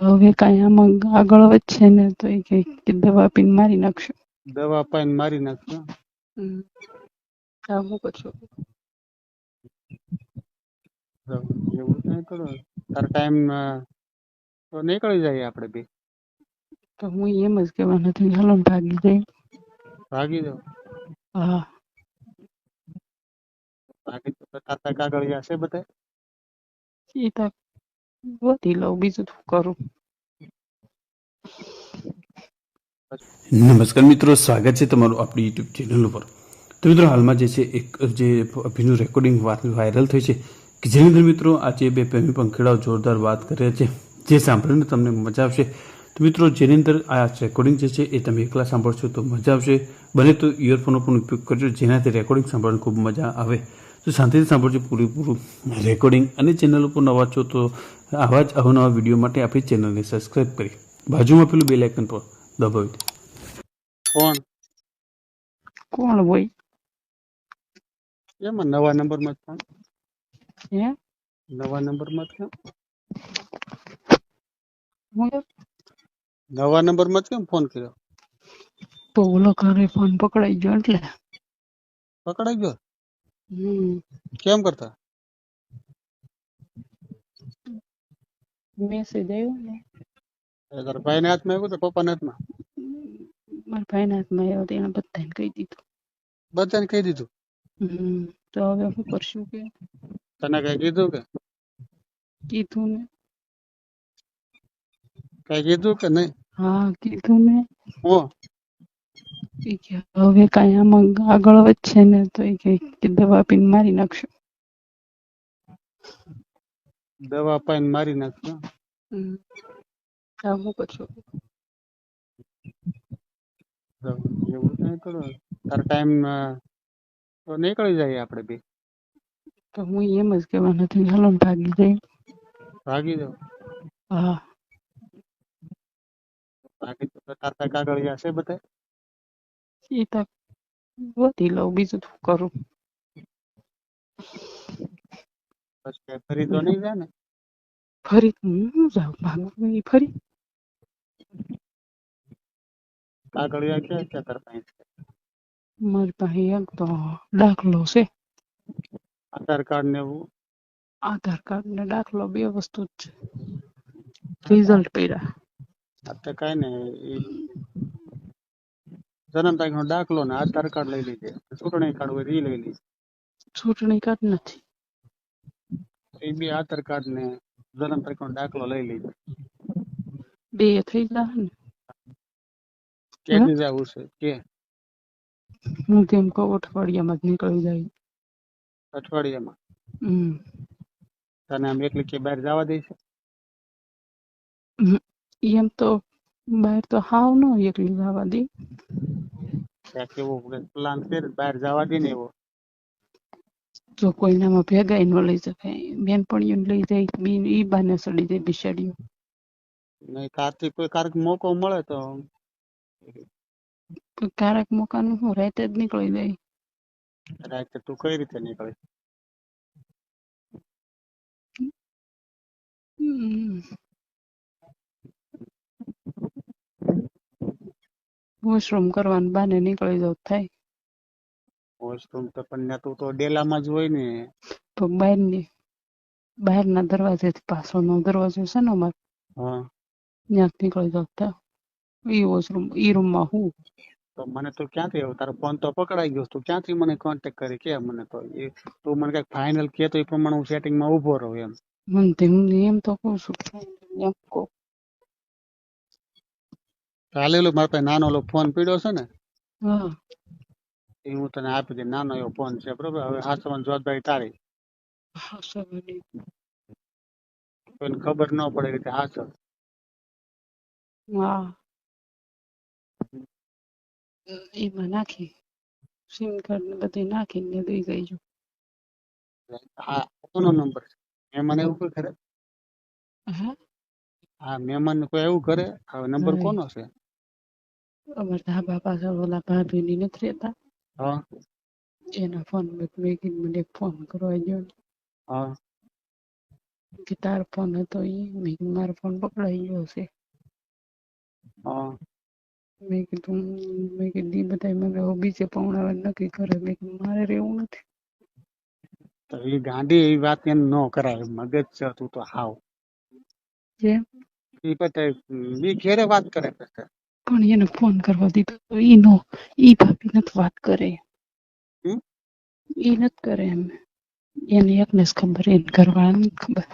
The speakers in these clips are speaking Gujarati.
હવે કાંઈ આમાં આગળ વધશે ને તો એ કે દવા પીને મારી નાખશું. દવા પાઈને મારી નાખશો. હું કરશું એવું કઈ કરો તાર ટાઈમ તો નીકળી જાય આપણે બે તો હું એમ જ કહેવાનું હતું હાલો ને ભાગી જાય. ભાગી જાવ. હા ભાગી તો તાતા કાગળિયા છે બધા. એ તો ગોતી લઉં બીજું શું કરું. નમસ્કાર મિત્રો, સ્વાગત છે તમારું આપણી યુટ્યુબ ચેનલ ઉપર. તો મિત્રો હાલમાં જે છે એક જે અભિનું રેકોર્ડિંગ વાયરલ થઈ છે કે જેની અંદર મિત્રો આજે બે પ્રેમી પંખીડાઓ જોરદાર વાત કરે છે જે સાંભળીને તમને મજા આવશે. તો મિત્રો જેની અંદર આ રેકોર્ડિંગ જે છે એ તમે એકલા સાંભળશો તો મજા આવશે, બને તો ઇયરફોનનો પણ ઉપયોગ કરજો જેનાથી રેકોર્ડિંગ સાંભળવાની ખૂબ મજા આવે. તો શાંતિથી સાંભળજો પૂરેપૂરું રેકોર્ડિંગ, અને ચેનલ ઉપર નવા છો તો આવા જ અવનવા વિડીયો માટે આપણી ચેનલને સબસ્ક્રાઈબ કરી બાજુમાં પેલું બેલ આઇકન પર દબાવી દો. કોણ કોણ હોય એમાં નવા નંબર માં ફોન હે નવા નંબર માં કેમ હું નવા નંબર માં કેમ ફોન કર્યો? તો ઓલો ઘરે ફોન પકડાઈ ગયો એટલે પકડાઈ ગયો? કેમ કરતા? મેસેજ આવ્યો ને તારા ભાઈ ના હાથમાં આવ્યું તો પપ્પા ના હાથમાં? મારા ભાઈના હાથમાં આવ્યો તો એને બધાને કહી દીધું. બધાને કહી દીધું? તો હવે શું કરશું કે તને કઈ કીધું કે? કીધું ને. કઈ કીધું કે નહીં? હા કીધું ને. હું ઈ કે હવે કાંઈ આમાં આગળ વધશે ને તો એ કે દવા પીને મારી નાખશું. દવા પાઈને મારી નાખશો. હું કરશું એવું કઈ કરો તાર ટાઈમ તો નીકળી જાય આપણે બે તો હું એમ જ કહેવાનું હતું હાલો ને ભાગી જાય. ભાગી જાવ. હા ભાગી તો તાતા કાગળિયા છે બધા. એ તો ગોતી લઉં બીજું શું કરું. પછી ફરી તો નહીં જાય ને? ફરી હું જાઉં ભાગવું એ ફરી કાગળિયા ક્યાં ક્યાં તાર પાસે છે? મારી પાસે એક તો દાખલો છે, આધાર કાર્ડ ને એવું? આધાર કાર્ડ ને દાખલો બે વસ્તુ જ છે. રિઝલ્ટ પડ્યા અત્યારે કઈ ને જન્મ તારીખ નો દાખલો ને આધાર કાર્ડ લઈ લીધે, ચૂંટણી કાર્ડ હોય એ લઈ લીધે. ચૂંટણી કાર્ડ નથી. એ બે આધાર કાર્ડ ને જન્મ તારીખ નો દાખલો લઈ લીધો. બે થઈ જાય ને. કે દી જવું છે કે? હું તેમ કહું અઠવાડિયામાં જ નીકળી જાય. અઠવાડિયામાં? તને આમ એકલી કે બહાર જવા દે છે? એમ તો બહાર તો હાવ ન એકલી જવા દે. ત્યાં કેવું પ્લાન કરે બહાર જવા દે ને એવો? જો કોઈનામાં ભેગા ન લઈ શકાય, બેનપણીઓ લઈ જાય ઈ બાને સડી જાય બિસાડીઓ. નહીં કારથી કોઈ કારક મોકો મળે તો ક્યારેક મોકાનું હું રાતે જ નીકળી જાય. રાતે તું કઈ રીતે નીકળે? વોશરૂમ કરવાનું બાને નીકળી જાવ થાય. વોશરૂમ તો પણ તું તો ડેલામાં જ હોય ને. તો બહારના દરવાજેથી પાછળનો દરવાજો છે ને અમારે, હા ત્યાં નીકળી જાવ થાય. ઈ વોશરૂમ ઈ રૂમમાં હું તો મને તો ક્યાંથી આવ્યો તારો ફોન તો પકડાઈ ગયો, તું ક્યાંથી મને કોન્ટેક્ટ કરી કે મને તો એ તું મને કઈક ફાઇનલ કે તો એ પ્રમાણે હું સેટિંગમાં ઉભો રહું એમ. હું એમ તો કહું છું એમ કહું. હાલેલો મારા પાસે નાનો ઓલો ફોન પીડ્યો છે ને, હા એ હું તને આપી દે. નાનો એવો ફોન છે બરોબર. હવે હાચવાની જવાબદારી તારી. કોઈને ખબર ન પડે રીતે હાચવ. હા એમાં નાખી સિમ કાર્ડ ને બધું નાખીને દઈ જઈજો. હા કોનો નંબર છે? મહેમાન એવું કોઈ કરે? હા હા મહેમાન કોઈ એવું કરે? હવે નંબર કોનો છે? અમારા ધાબા પાછળ ઓલા ભાભીની નથી રહેતા, હા એના ફોન મેં કીધું મને ફોન કરવા ગયો. હા કે તારો ફોન હતો ઈ મેં કીધું મારો ફોન પકડાઈ ગયો છે. હા મેં કીધું ઈ બધા મને હવે બીજે પૌણાવા નક્કી કરે. મેં કીધું મારે રહેવું નથી. તો એ ગાંડી એ વાત એને ન કરાય, મગજ છે તું તો હાવ. જેમ એ પછી ઈ ઘેરે વાત કરે પછી. પણ એને ફોન કરવા દીધો તો ઈ ભાભી નથી વાત કરે. હમ? ઈ નથી કરે એમ. એને એકને જ ખબર, એને ઘરવાળાને નથી ખબર.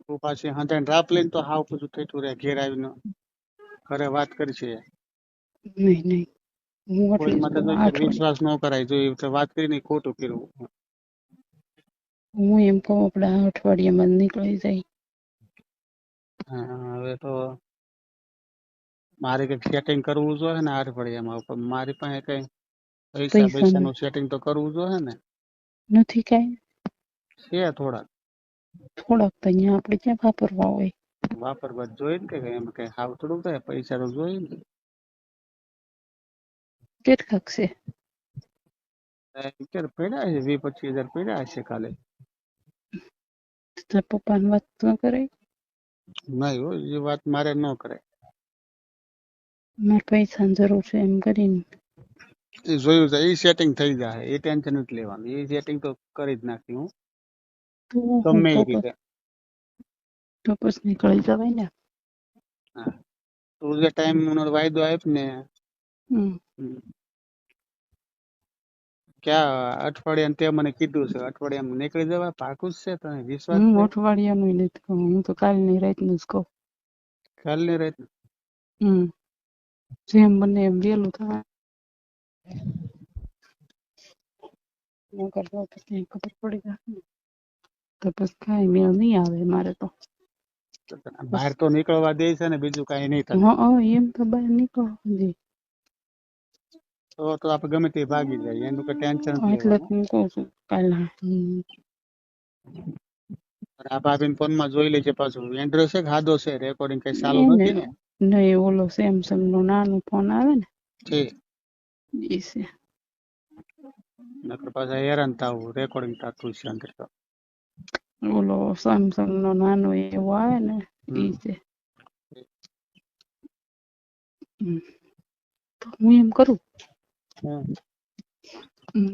તું પાછી હાંધે ડ્રાપ લઈને તો હાવ બધું થતું રહે. ઘેર આવીને ઘરે વાત કરશે. નહીં હું કોઈ એટલે જ માટે કહું તો આ કે અઠવાડિયે વિશ્વાસ ન કરાય, જો એ રીતે વાત કરીને ખોટું કર્યું. હું એમ કહું આપણે આ અઠવાડિયામાં જ નીકળી જાય. હા, હવે તો મારે કઈક સેટિંગ કરવું જોઈએ ને આ અઠવાડિયામાં. પણ મારી પાસે કઈ પૈસા પૈસા નું સેટિંગ તો કરવું જોઈએ ને. નથી કાંઈ. છે થોડાક થોડાક તો અહીંયા આપણે ક્યાં વાપરવા હોય. વાપરવા જ જોઈએ ને, કે એમ કઈ હાવ થોડું થાય. પૈસા તો જોઈએ ને. કેટલાક છે? અત્યારે પડ્યા છે 20-25 હજાર પડ્યા હશે ખાલી. તારા પપ્પાને વાત ન કરે? નહીં હો, એ વાત મારે ન કરાય. મારે પૈસાની જરૂર છે એમ કરીને. એ જોયું છે, એ સેટિંગ થઈ જાય. એ ટેન્શન નથી લેવાનું. એ સેટિંગ તો કરી જ નાખી હું તો હું ગમે એ રીતે. તો પછી નીકળી જવાય ને. હા, તું જે ટાઈમ વાયદો આપ ને હમ. ક્યાં અઠવાડિયા તે મને કીધું છે અઠવાડિયામાં નીકળી જવાય. પાકું જ છે, તને વિશ્વાસ છે? અઠવાડિયાનું નથી કહું, હું તો કાલની રાતનું જ કહું. કાલની રાત જેમ બને એમ વહેલું થાય. નકર તો પછી ખબર પડી જાય ને. તો પછી કાંઈ મેળ નહીં આવે મારે તો. બહાર તો નીકળવા દે છે ને, બીજું કઈ નહીં તને. એમ તો બહાર નીકળવા દે. તો આપણે ગમે તે ભાગી જાય, એનું કઈ ટેન્શન નથી એટલે જ લેવાનું. હું કહું છું કાલે. આ ભાભીને ફોનમાં જોઈ લેજે. પાછું એન્ડ્રોઈડ છે કે સાદો છે? રેકોર્ડિંગ કઈ ચાલુ એને નથી ને? નહીં, ઓલો સેમસંગ નો નાનો ફોન આવે ને છે એ છે. નકર પાછા હેરાન થવું, રેકોર્ડિંગ થતું છે અંદર તો. ઓલો સેમસંગ નો નાનો એવો આવે ને એ છે. તો હું એમ કરું,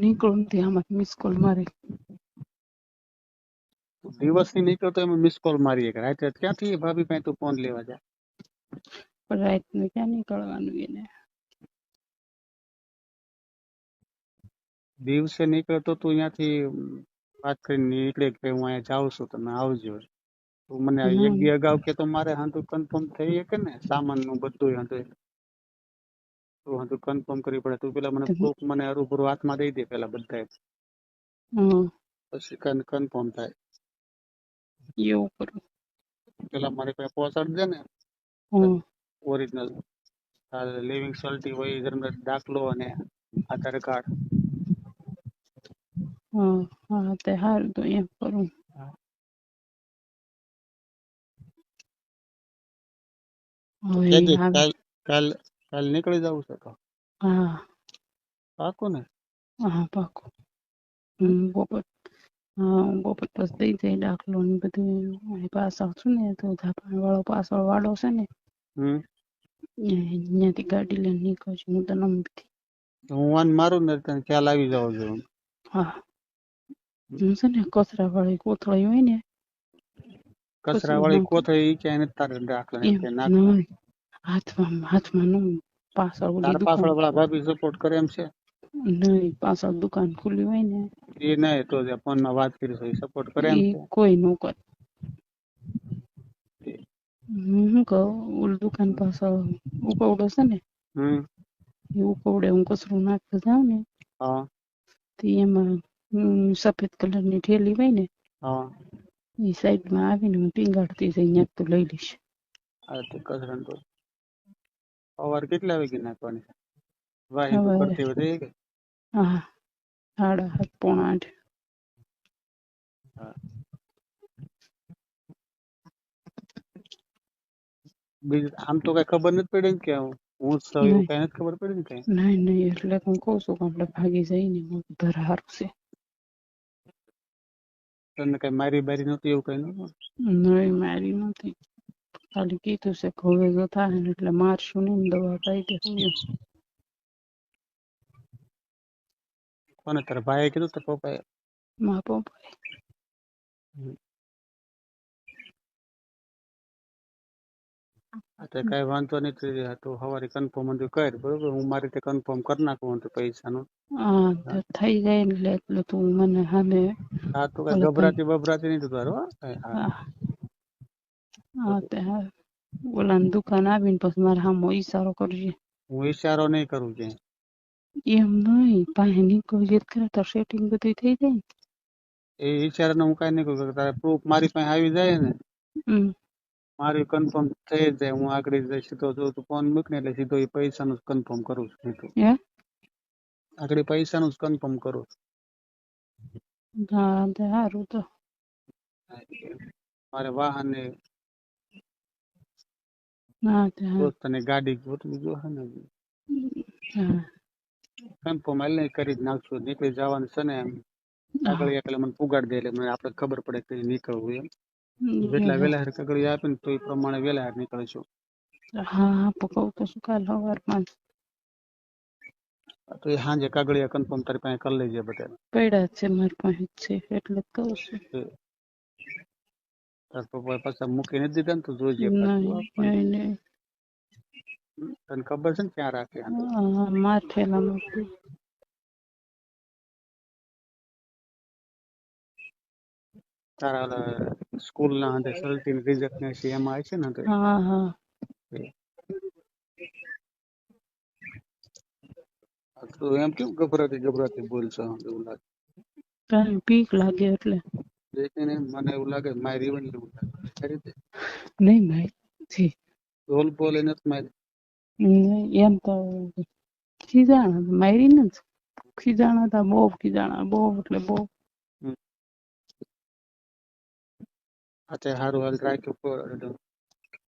નીકળું ને આમાં મિસ કોલ મારી. દિવસ ની નીકળતો એમાં મિસ કોલ મારીએ. રાતે ક્યાંથી ભાભી પાસે તું ફોન લેવા જાય? પણ રાતનું ક્યાં નીકળવાનું એને. દિવસે નીકળતો તું અહીંયાથી વાત કરીને નીકળે કે હું અહીંયા જાઉં છું, તમે આવજો. તું મને એક દી અગાઉ કે તો મારે હાંધું કન્ફર્મ થઈ શકે ને. સામાન નું બધું હાંધું તું હાંધું કન્ફર્મ કરવી પડે. તું પેલા મને પ્રૂફ મને હરૂભરું હાથમાં દઈ દે પેલા બધા, પછી કન્ફર્મ થાય. એવું કરું. પેલા મારી પાસે પહોંચાડી દે ને ઓરિજિનલ લિવિંગ સર્ટી હોય, જન્મ દાખલો અને આધાર કાર્ડ. હા તે સારું, તો એમ કરું. હવે આવે. કાલ નીકળી જવું છે તો? હા પાકું ને? હા પાકું. બપોર બપોર પછી દઈ જાય દાખલો ને બધું. પાછળ છું ને તો ધાપા વાળો પાછળ વાળો છે ને, ત્યાંથી ગાડી લઈને નીકળું છું હું તો નમતી. હું વાન મારું ને તને ખ્યાલ આવી જાવ જોઈએ. હા હું છે ને કચરા વાળી કોથળી હોય ને, કચરા વાળી કોથળી ક્યાંય નથી તારે દાખલા નાખવા. હાથમાં નું પાછળ ઓલી તાર દુકાન. પાછળ વાળા ભાભી સપોર્ટ કરે એમ છે? નહીં, પાછળ દુકાન ખુલ્લી હોય ને એ નહીં તો ફોન માં વાત કરી તો સપોર્ટ કરે એમ એ છે? કોઈ નો કરે. હું કહું ઓલી દુકાન પાછળ ઉપવડો છે ને, એ ઉપવડે હું કચરું નાખતા જાઉં ને, એમાં સફેદ કલર ની થેલી હોય ને, એ સાઈડ માં આવીને હું ટીંગાડતી જઈ ત્યાં તો લઈ લઈશ. સવારે કેટલા વાગે નાખવાની? સવારે કરતી વધે કે? હા 7:30 પોણા 8. બીજું આમ તો કઈ ખબર નથી પડી ને કે હું એવું કઈ નથી ખબર પડી ને કઈ? નહીં એટલે હું કઉ છું કે આપણે ભાગી જઈને ધર હારું છે. તને કઈ મારી બારી નહોતી એવું કઈ નતું? નહીં મારી નથી, ખાલી કીધું છે કે હવે જો થાય ને એટલે મારશું નહીં ને દવા પાઈ દેશું એમ. કોને તારા ભાઈએ કીધું તારા પપ્પાએ? મારા પપ્પાએ. તો કઈ વાંધો નથી, તું સવારે કન્ફર્મ કર બરોબર, હું મારી રીતે કન્ફર્મ કરી નાખું તો પૈસાનું. હા તો થઈ જાય ને એટલે તું મને સામે. હા તું કઈ ગભરાતી બભરાતી નહીં તારું. હા તે હા ઓલાની દુકાન આવીને પછી મારે સામો ઈશારો કરજે. હું ઈશારો નહીં કરું કે એમ નહીં, પાસે નીકળજે કરે તો સેટિંગ બધું થઈ જાય ને. એ ઈશારાને હું કઈ નહીં કરું, તારે પ્રૂફ મારી પાસે આવી જાય ને, મારી કન્ફર્મ થઈ જાય, હું આગળ સીધો જો તું ફોન મૂક ને એટલે સીધો એ પૈસાનું જ કન્ફર્મ કરું છું. આગળ પૈસાનું જ કન્ફર્મ કરું છું. હા તે સારું તો મારે વાહન ને દોસ્તને ગાડી ગોતવી જો હે ને કન્ફર્મ એટલે કરી જ નાખશું. નીકળી જવાનું છે ને એમ આગળ એટલે મને પુગાડી દે એટલે મને આપણે ખબર પડે કે નીકળવું એમ. જેટલા વેલા કાગળ આપે ને તો એ પ્રમાણે વેલા નીકળીશું. હા પકવ તો શું કાલ સવારમાં તો એ સાંજે કાગળિયા કન્ફર્મ તારી પાસે કરી લેજે બધા. પડ્યા છે મારી પાસે છે એટલે જ કહું છું. તાર પપ્પા પાછા મૂકી નથી દીધા ને તો જોઈજે. તને ખબર છે ને ક્યાં રાખે? માથેલા તારા સ્કૂલ ના અંદર સર્ટિન રિઝલ્ટ ને છે એમાં આવે છે ને? હા હા તો એમ કેમ ગભરાતી બોલશો? એવું લાગે કઈ બીક લાગે એટલે. મને એવું લાગે મારી એવું લાગે નહીં ભાઈ રોલ બોલે નથી મારી એમ તો ખીજાણા મારી ને ખીજાણા હતા, બહુ ખીજાણા, બહુ એટલે બહુ. સારું હાલ રાખ્યું.